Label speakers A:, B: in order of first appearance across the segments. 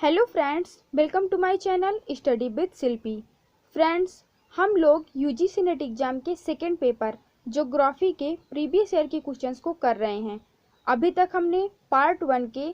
A: Hello friends, welcome to my channel study with Shilpi. Friends, हम लोग UGC NET exam के second paper geography के previous year के questions को कर रहे हैं। अभी तक हमने पार्ट 1 के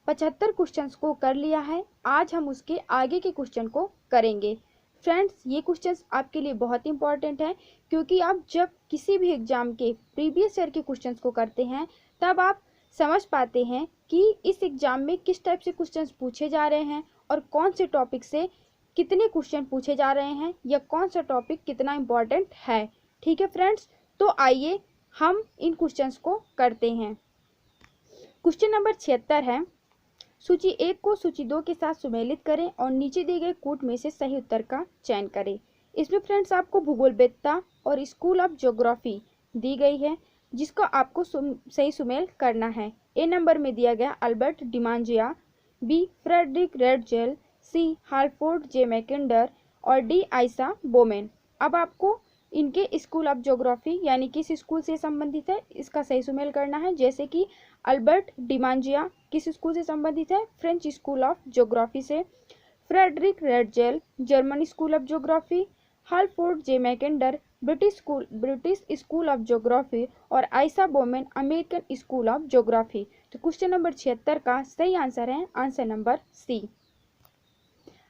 A: 75 क्वेश्चंस को कर लिया है। आज हम उसके आगे के क्वेश्चन को करेंगे। फ्रेंड्स, ये क्वेश्चंस आपके लिए बहुत इंपॉर्टेंट है, क्योंकि आप जब किसी भी एग्जाम के प्रीवियस ईयर के क्वेश्चंस को करते हैं तब आप समझ पाते हैं कि इस एग्जाम में किस टाइप से क्वेश्चंस पूछे जा रहे हैं और कौन से टॉपिक से कितने क्वेश्चन पूछे जा रहे हैं या कौन सा टॉपिक कितना इम्पोर्टेंट है। ठीक है फ्रेंड्स, तो आइए हम इन क्वेश्चंस को करते हैं। क्वेश्चन नंबर 76 है, सूची 1 को सूची 2 के साथ सुमेलित करें और नीचे दिए गए कूट में से सही उत्तर का चयन करें। इसमें फ्रेंड्स आपको भूगोलवेत्ता और स्कूल ऑफ ज्योग्राफी दी गई है, जिसको आपको सही सुमेल करना है। ए नंबर में दिया गया अल्बर्ट डिमांजिया, बी फ्रेडरिक रेडजेल, सी हालफोर्ड जे मैकेंडर और डी आइसा बोमेन। अब आपको इनके स्कूल ऑफ ज्योग्राफी यानी किस स्कूल से संबंधित है इसका सही सुमेल करना है। जैसे कि अल्बर्ट डिमांजिया किस स्कूल से संबंधित है? फ्रेंच स्कूल ऑफ ज्योग्राफी से। Friedrich Ratzel German school of geography, Halford J Mackinder British school of geography और Isaiah Bowman American school of geography. तो क्वेश्चन नंबर 76 का सही आंसर है आंसर नंबर सी।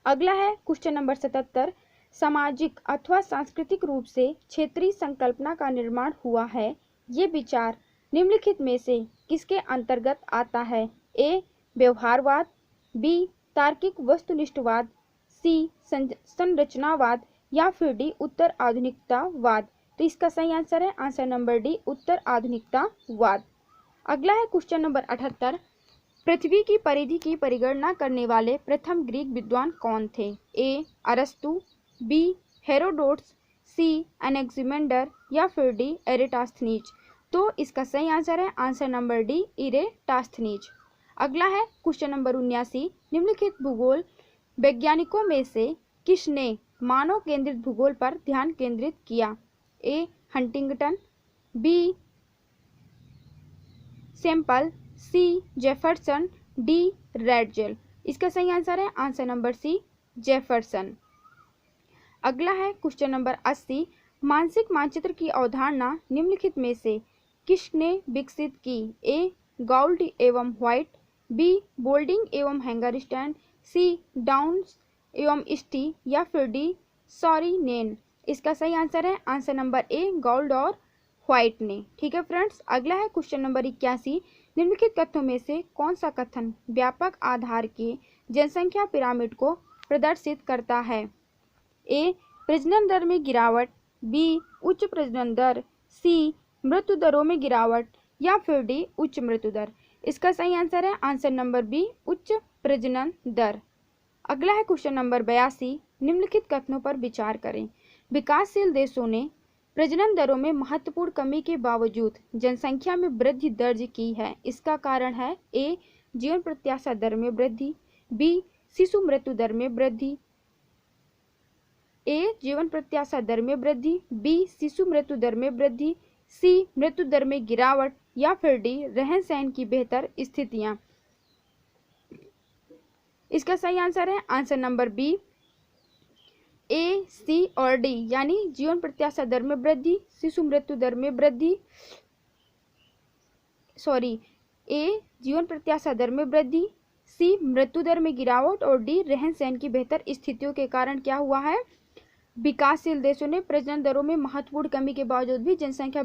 A: अगला है क्वेश्चन नंबर 77, सामाजिक अथवा सांस्कृतिक रूप से क्षेत्रीय संकल्पना का निर्माण हुआ है। ये विचार निम्नलिखित में से किसके अंतर्गत आता है? ए व्यवहारवाद, बी तार्किक वस्तुनिष्ठवाद, सी संरचनावाद या फिर डी उत्तर आधुनिकतावाद। तो इसका सही आंसर है आंसर नंबर डी उत्तर आधुनिकतावाद। अगला है क्वेश्चन नंबर 78, पृथ्वी की परिधि की परिगणना करने वाले प्रथम ग्रीक विद्वान कौन थे? ए अरस्तु, बी हेरोडोट्स, सी एनेक्सिमेंडर या फिर डी एरेटास्थनीज। तो इसका सही आंसर है आंसर नंबर डी इरेटास्थनीज। अगला है क्वेश्चन नंबर 79, निम्नलिखित भूगोल वैज्ञानिकों में से किसने मानव केंद्रित भूगोल पर ध्यान केंद्रित किया? ए हंटिंगटन, बी सैंपल, सी जेफरसन, डी रेडजेल। इसका सही आंसर है आंसर नंबर सी जेफरसन। अगला है क्वेश्चन नंबर 80, मानसिक मानचित्र की अवधारणा निम्नलिखित में से किसने विकसित की? ए गाउल्ड एवं व्हाइट, बी बोल्डिंग एवं हैंगरस्टैंड, सी डाउन्स एवं स्टी या फिर डी सॉरीनेन। इसका सही आंसर है आंसर नंबर ए गाउल्ड और व्हाइट ने। ठीक है फ्रेंड्स, अगला है क्वेश्चन नंबर 81, निम्नलिखित कथनों में से कौन सा कथन व्यापक आधार के जनसंख्या पिरामिड को प्रदर्शित करता है? ए प्रजनन दर में गिरावट, बी उच्च प्रजनन दर, सी मृत्यु दरों में गिरावट या फिर डी उच्च मृत्यु दर। इसका सही आंसर है आंसर नंबर बी उच्च प्रजनन दर। अगला है क्वेश्चन नंबर 82, निम्नलिखित कथनों पर विचार करें। विकासशील देशों ने प्रजनन दरों में महत्वपूर्ण कमी के बावजूद जनसंख्या में वृद्धि दर्ज की है। इसका कारण है ए जीवन प्रत्याशा दर में वृद्धि, बी शिशु मृत्यु दर में वृद्धि, ए जीवन प्रत्याशा दर में वृद्धि, बी शिशु मृत्यु दर में वृद्धि, सी मृत्यु दर में गिरावट या फिर डी रहन सहन की बेहतर स्थितियां। इसका सही आंसर है आंसर नंबर बी ए सी और डी, यानी जीवन प्रत्याशा दर में वृद्धि, शिशु मृत्यु दर में वृद्धि, ए जीवन प्रत्याशा दर में वृद्धि, सी मृत्यु दर में गिरावट और डी रहन सहन की बेहतर स्थितियों के कारण क्या हुआ है? विकासशील देशों ने प्रजनन दरों में महत्वपूर्ण कमी के बावजूद भी जनसंख्या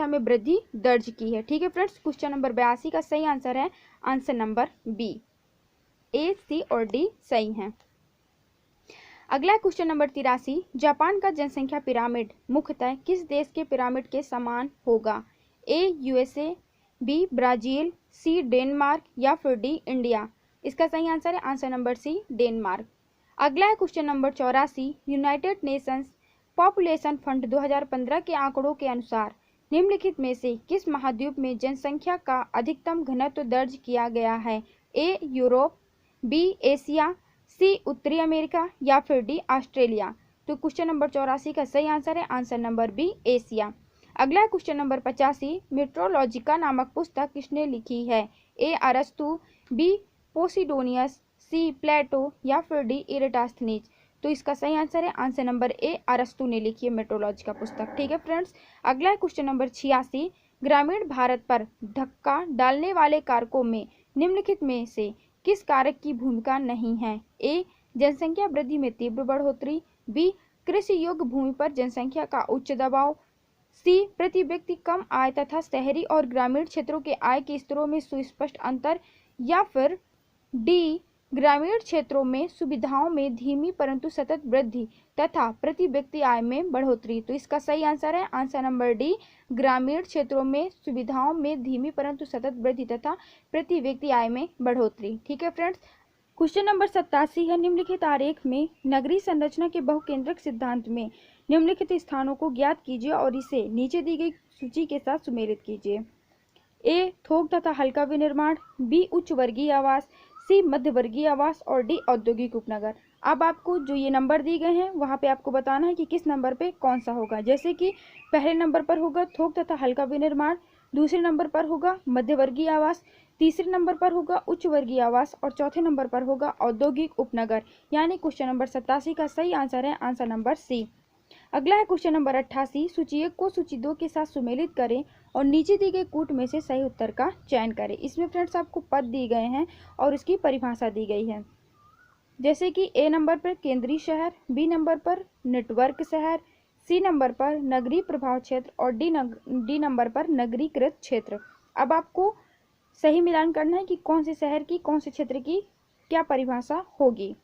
A: में वृद्धि दर्ज की है। ठीक है फ्रेंड्स, क्वेश्चन नंबर 82 का सही आंसर है आंसर नंबर बी, ए सी और डी सही हैं। अगला क्वेश्चन नंबर 83, जापान का जनसंख्या पिरामिड मुख्यतः किस देश के पिरामिड के समान होगा? A USA, B Brazil, C Denmark या फिर डी इंडिया। इसका सही आंसर है आंसर नंबर सी डेनमार्क। अगला है question number 84, United Nations population fund 2015 के आंकड़ों के अनुसार निम्नलिखित में से किस महाद्वीप में जनसंख्या का अधिकतम घनत्व दर्ज किया गया है? ए यूरोप, बी एशिया, सी उत्तरी अमेरिका या फिर डी ऑस्ट्रेलिया। तो क्वेश्चन नंबर 84 का सही आंसर है आंसर नंबर बी एशिया। अगला है क्वेश्चन नंबर 85, मेट्रोलॉजिका नामक पुस्तक किसने लिखी है? ए अरस्तु, बी पोसिडोनियस, सी प्लेटो या फिर डी इरेटास्थनीज। तो इसका सही आंसर है आंसर नंबर ए, अरस्तु ने लिखी है मेट्रोलॉजी का पुस्तक। ठीक है फ्रेंड्स, अगला है क्वेश्चन नंबर 86। ग्रामीण भारत पर धक्का डालने वाले कारकों में निम्नलिखित में से किस कारक की भूमिका नहीं है? ए जनसंख्या वृद्धि में तीव्र बढ़ोतरी, बी कृषि योग्य भूमि पर जनसंख्या का उच्च दबाव, सी प्रति व्यक्ति कम आय तथा शहरी और ग्रामीण क्षेत्रों के आय के स्तरों में सुस्पष्ट अंतर, या फिर डी ग्रामीण क्षेत्रों में सुविधाओं में धीमी परंतु सतत वृद्धि तथा प्रति व्यक्ति आय में बढ़ोतरी। तो इसका सही आंसर है आंसर नंबर डी, ग्रामीण क्षेत्रों में सुविधाओं में धीमी परंतु सतत वृद्धि तथा प्रति व्यक्ति आय में बढ़ोतरी। ठीक है फ्रेंड्स, क्वेश्चन नंबर 87 है। निम्नलिखित आरेख में नगरीय संरचना के बहुकेंद्रक सिद्धांत में निम्नलिखित स्थानों को ज्ञात कीजिए और इसे नीचे दी गई सूची के साथ सुमेलित कीजिए। ए थोक तथा हल्का विनिर्माण, बी उच्च वर्गीय आवास, सी मध्य वर्गीय आवास और डी औद्योगिक उपनगर। अब आपको जो ये नंबर दिए गए हैं वहाँ पे आपको बताना है कि किस नंबर पे कौन सा होगा। जैसे कि पहले नंबर पर होगा थोक तथा हल्का विनिर्माण, दूसरे नंबर पर होगा मध्य वर्गीय आवास, तीसरे नंबर पर होगा उच्च वर्गीय आवास और चौथे नंबर पर होगा औद्योगिक उपनगर। यानी क्वेश्चन नंबर 87 का सही आंसर है आंसर नंबर सी। अगला है क्वेश्चन नंबर 88। सूची 1 को सूची 2 के साथ सुमेलित करें और नीचे दी गई कूट में से सही उत्तर का चयन करें। इसमें फ्रेंड्स आपको पद दिए गए हैं और इसकी परिभाषा दी गई है। जैसे कि ए नंबर पर केंद्रीय शहर, बी नंबर पर नेटवर्क शहर, सी नंबर पर नगरीय प्रभाव क्षेत्र और डी नंबर पर नगरीकृत क्षेत्र। अब आपको सही मिलान करना है कि कौन से शहर की कौन से क्षेत्र की क्या परिभाषा होगी।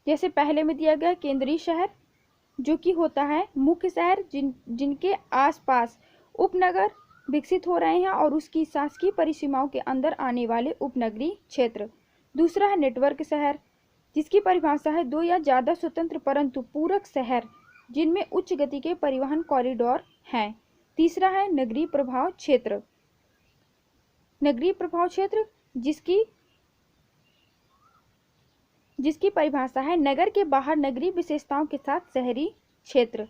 A: जैसे पहले में दिया गया केंद्रीय शहर, जो कि होता है मुख्य शहर जिनके आसपास उपनगर विकसित हो रहे हैं और उसकी शासकीय परिसीमाओं के अंदर आने वाले उपनगरीय क्षेत्र। दूसरा है नेटवर्क शहर, जिसकी परिभाषा है दो या ज़्यादा स्वतंत्र परंतु पूरक शहर जिनमें उच्च गति के परिवहन कॉरिडोर हैं। तीसरा है नगरीय प्रभाव क्षेत्र, नगरीय प्रभाव क्षेत्र जिसकी परिभाषा है नगर के बाहर नगरीय विशेषताओं के साथ शहरी क्षेत्र।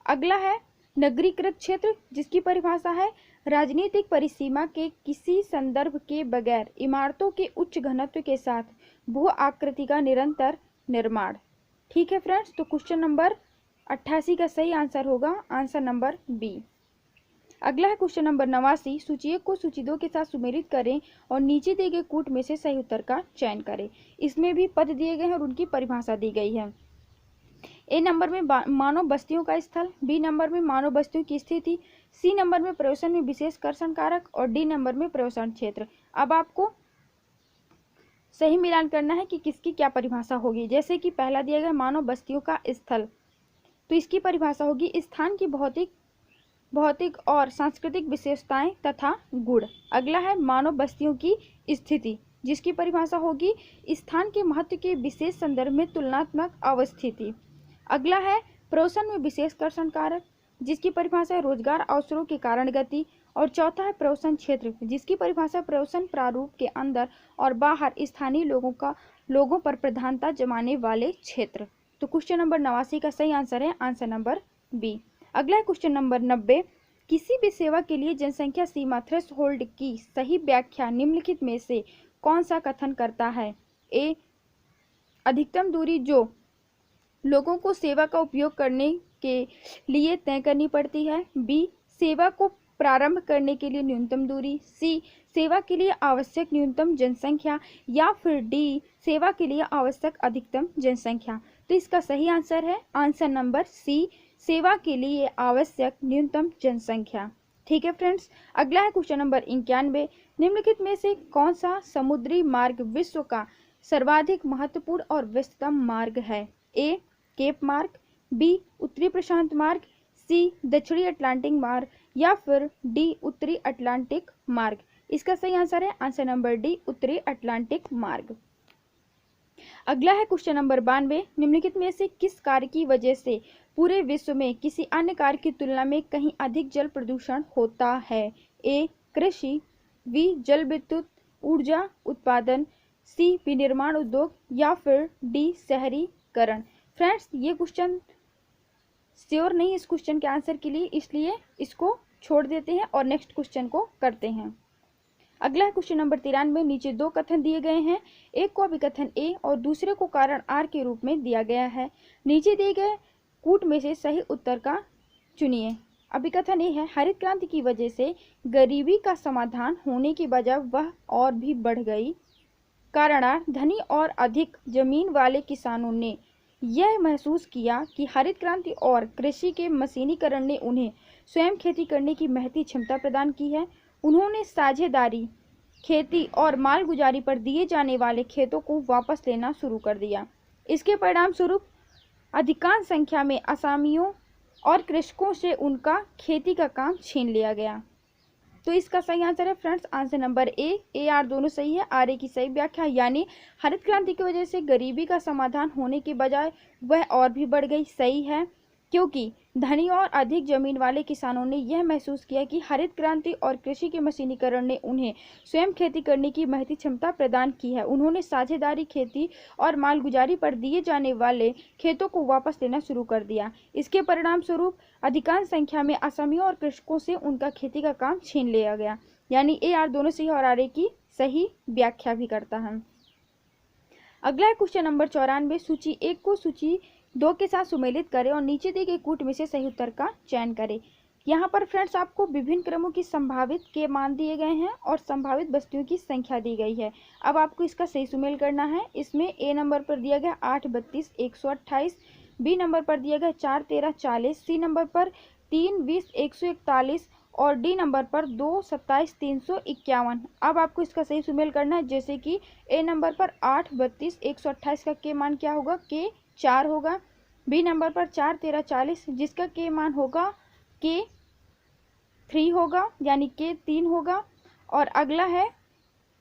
A: अगला है नगरीकृत क्षेत्र, जिसकी परिभाषा है राजनीतिक परिसीमा के किसी संदर्भ के बगैर इमारतों के उच्च घनत्व के साथ भू आकृति का निरंतर निर्माण। ठीक है फ्रेंड्स, तो क्वेश्चन नंबर 88 का सही आंसर होगा आंसर नंबर बी। अगला है क्वेश्चन नंबर 89। सूची 1 को सूची 2 के साथ सुमेलित करें और नीचे दिए गए कूट में से सही उत्तर का चयन करें। इसमें भी पद दिए गए हैं और उनकी परिभाषा दी गई है। ए नंबर में मानव बस्तियों का स्थल, बी नंबर में मानव बस्तियों की स्थिति, सी नंबर में प्रयोजन में विशेष कर्षण कारक और डी नंबर में प्रयोजन क्षेत्र। अब आपको सही मिलान करना है कि किसकी क्या परिभाषा होगी। जैसे कि पहला दिया गया मानव बस्तियों का स्थल, तो इसकी परिभाषा होगी स्थान की भौतिक और सांस्कृतिक विशेषताएं तथा गुण। अगला है मानव बस्तियों की स्थिति, जिसकी परिभाषा होगी स्थान के महत्व के विशेष संदर्भ में तुलनात्मक अवस्थिति। अगला है प्रयोजन में विशेष कर्षण कारक, जिसकी परिभाषा है रोजगार अवसरों के कारण गति। और चौथा है प्रयोजन क्षेत्र, जिसकी परिभाषा प्रयोजन प्रारूप के अंदर और बाहर स्थानीय लोगों पर प्रधानता जमाने वाले क्षेत्र। तो क्वेश्चन नंबर 89 का सही आंसर है आंसर नंबर बी। अगला है क्वेश्चन नंबर 90। किसी भी सेवा के लिए जनसंख्या सीमा थ्रेशोल्ड की सही व्याख्या निम्नलिखित में से कौन सा कथन करता है? ए अधिकतम दूरी जो लोगों को सेवा का उपयोग करने के लिए तय करनी पड़ती है, बी सेवा को प्रारंभ करने के लिए न्यूनतम दूरी, सी सेवा के लिए आवश्यक न्यूनतम जनसंख्या या फिर डी सेवा के लिए आवश्यक अधिकतम जनसंख्या। तो इसका सही आंसर है आंसर नंबर सी, सेवा के लिए आवश्यक न्यूनतम जनसंख्या। ठीक है फ्रेंड्स, अगला है क्वेश्चन नंबर 91। निम्नलिखित में से कौन सा समुद्री मार्ग विश्व का सर्वाधिक महत्वपूर्ण और व्यस्ततम मार्ग है? ए केप मार्ग, बी उत्तरी प्रशांत मार्ग, सी दक्षिणी अटलांटिक मार्ग या फिर डी उत्तरी अटलांटिक मार्ग। इसका सही आंसर है आंसर नंबर डी उत्तरी अटलांटिक मार्ग। अगला है क्वेश्चन नंबर 92। निम्नलिखित में से किस कार्य की वजह से पूरे विश्व में किसी अन्य कार्य की तुलना में कहीं अधिक जल प्रदूषण होता है? ए कृषि, बी जल विद्युत ऊर्जा उत्पादन, सी विनिर्माण उद्योग या फिर डी शहरीकरण। फ्रेंड्स, ये क्वेश्चन श्योर नहीं इस क्वेश्चन के आंसर के लिए, इसलिए इसको छोड़ देते हैं और नेक्स्ट क्वेश्चन को करते हैं। अगला है क्वेश्चन नंबर 93। नीचे दो कथन दिए गए हैं, एक को अभिकथन ए और दूसरे को कारण आर के रूप में दिया गया है। नीचे दिए गए कूट में से सही उत्तर का चुनिए। अभिकथन ए है, हरित क्रांति की वजह से गरीबी का समाधान होने की बजाय वह और भी बढ़ गई। कारण आर, धनी और अधिक जमीन वाले किसानों ने यह महसूस किया कि हरित क्रांति और कृषि के मशीनीकरण ने उन्हें स्वयं खेती करने की महती क्षमता प्रदान की है। उन्होंने साझेदारी खेती और मालगुजारी पर दिए जाने वाले खेतों को वापस लेना शुरू कर दिया। इसके परिणाम स्वरूप अधिकांश संख्या में असामियों और कृषकों से उनका खेती का काम छीन लिया गया। तो इसका सही आंसर है friends answer number A R दोनों सही है। आर ए की सही व्याख्या, यानी हरित क्रांति की वजह से गरीबी का समाधान होने के बजाय वह और भी बढ़ गई, सही है, क्योंकि धनी और अधिक जमीन वाले किसानों ने यह महसूस किया कि हरित क्रांति और कृषि के मशीनीकरण ने उन्हें स्वयं खेती करने की महती क्षमता प्रदान की है। उन्होंने साझेदारी खेती और मालगुजारी पर दिए जाने वाले खेतों को वापस लेना शुरू कर दिया। इसके परिणाम स्वरूप अधिकांश संख्या में असमियों और कृषकों से उनका खेती का काम छीन लिया गया, यानी ए आर दोनों सही और आर ए की सही व्याख्या भी करता है। अगला है क्वेश्चन नंबर 94। सूची 1 को सूची 2 के साथ सुमेलित करें और नीचे दिए गए कूट में से सही उत्तर का चयन करें। यहाँ पर फ्रेंड्स आपको विभिन्न क्रमों की संभावित के मान दिए गए हैं और संभावित वस्तुओं की संख्या दी गई है। अब आपको इसका सही सुमेल करना है। इसमें ए नंबर पर दिया गया 8 32 128, बी नंबर पर दिया गया 4 13 40, सी नंबर पर 3 20 141 और डी नंबर पर 2 27 351। अब आपको इसका सही सुमेल करना है, जैसे कि ए नंबर पर 8 32 128 का के मान क्या होगा, के 4 होगा। बी नंबर पर 4 13 40 जिसका के मान होगा के 3 होगा, यानी के 3 होगा। और अगला है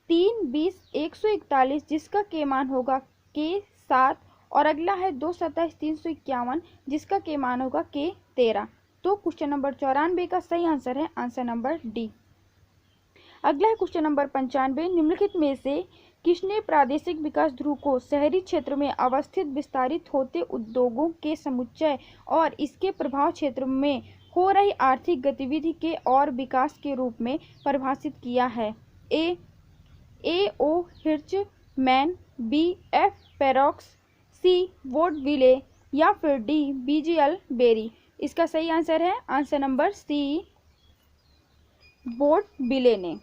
A: 3 20 141 जिसका के मान होगा के 7 और अगला है 2 27 351 जिसका के मान होगा के 13। तो क्वेश्चन नंबर 94 का सही आंसर है आंसर नंबर डी। अगला है क्वेश्चन नंबर 95। निम्नलिखित में से किसने प्रादेशिक विकास ध्रुव को शहरी क्षेत्र में अवस्थित विस्तारित होते उद्योगों के समुच्चय और इसके प्रभाव क्षेत्र में हो रही आर्थिक गतिविधि के और विकास के रूप में परिभाषित किया है? ए ओ हिर्चमैन, बी एफ पेरोक्स, सी वोडविले या फिर डी बीजीएल बेरी। इसका सही आंसर है आंसर नंबर सी वोडविले ने।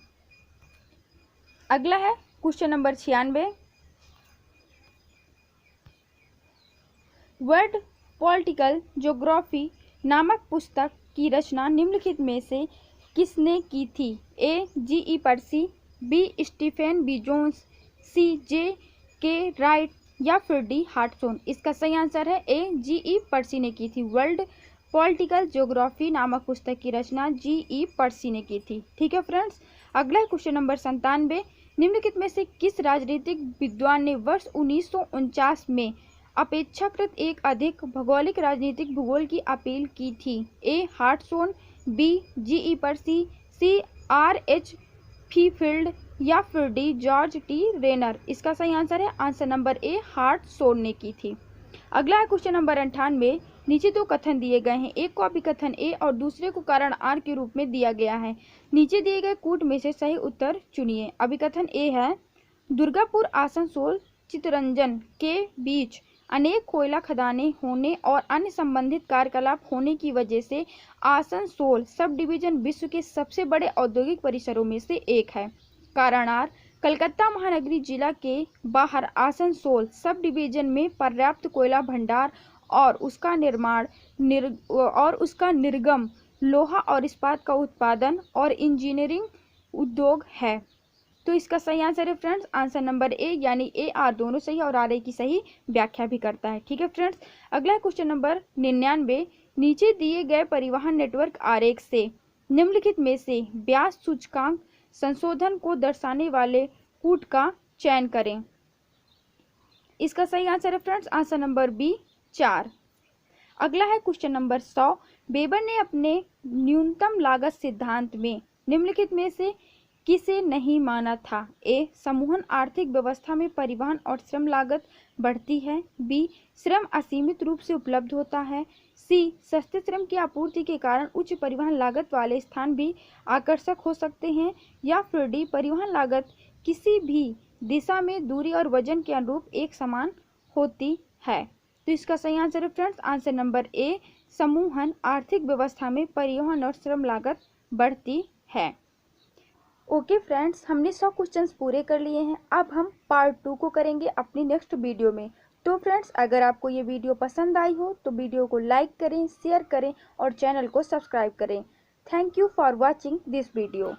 A: अगला है question number 96। World political geography नामक पुस्तक की रचना निम्नलिखित में से किसने की थी? ए जी.ई. पर्सी, बी स्टीफेन बी जोन्स, सी जे के राइट या फिर डी हार्टसोन। इसका सही आंसर है ए जी.ई. पर्सी ने की थी। वर्ल्ड पॉलिटिकल ज्योग्राफी नामक पुस्तक की रचना जी.ई. पर्सी ने की थी। ठीक है फ्रेंड्स। अगला क्वेश्चन नंबर 97। निम्नलिखित में से किस राजनीतिक विद्वान ने वर्ष 1949 में अपेक्षाकृत एक अधिक भौगोलिक राजनीतिक भूगोल की अपील की थी? ए हार्टसोन, बी जी.ई. पर्सी, सी आर.एच. फीफील्ड या फिर डी जॉर्ज टी रेनर। इसका सही आंसर है आंसर नंबर ए हार्टसोन ने की थी। अगला है क्वेश्चन नंबर 98। नीचे दो कथन दिए गए हैं, एक को अभिकथन ए और दूसरे को कारण आर के रूप में दिया गया है। नीचे दिए गए कूट में से सही उत्तर चुनिए। अभिकथन ए है, दुर्गापुर आसनसोल चितरंजन के बीच अनेक कोयला खदानें होने और अन्य संबंधित कार्यकलाप होने की वजह से आसनसोल सब डिवीजन विश्व के सबसे बड़े औद्योगिक परिसरों में से एक है। कारण आर, कलकत्ता महानगरी जिला के बाहर आसनसोल सब डिवीजन में पर्याप्त कोयला भंडार और उसका निर्गम लोहा और इस्पात का उत्पादन और इंजीनियरिंग उद्योग है। तो इसका सही आंसर है फ्रेंड्स आंसर नंबर ए, यानी ए आर दोनों सही और आर ए की सही व्याख्या भी करता है। ठीक है फ्रेंड्स। अगला क्वेश्चन नंबर 99। नीचे दिए गए परिवहन नेटवर्क आरेख से निम्नलिखित में से ब्याज सूचकांक संशोधन को दर्शाने वाले कूट का चयन करें। इसका सही आंसर है फ्रेंड्स आंसर नंबर बी 4। अगला है क्वेश्चन नंबर 100। वेबर ने अपने न्यूनतम लागत सिद्धांत में निम्नलिखित में से किसे नहीं माना था? ए, समूहन आर्थिक व्यवस्था में परिवहन और श्रम लागत बढ़ती है। बी, श्रम असीमित रूप से उपलब्ध होता है। सी, सस्ते श्रम की आपूर्ति के कारण उच्च परिवहन लागत वाले स्थान भी आकर्षक हो सकते हैं। या फिर डी, परिवहन लागत किसी भी दिशा में दूरी और वजन के अनुरूप एक समान होती है। तो इसका सही आंसर है फ्रेंड्स आंसर नंबर ए, समूहन आर्थिक व्यवस्था में परिवहन और श्रम लागत बढ़ती है। ओके फ्रेंड्स, हमने 100 क्वेश्चंस पूरे कर लिए हैं। अब हम पार्ट 2 को करेंगे अपनी नेक्स्ट वीडियो में। तो फ्रेंड्स, अगर आपको ये वीडियो पसंद आई हो तो वीडियो को लाइक करें, शेयर करें और चैनल को सब्सक्राइब करें। Thank you for watching this video.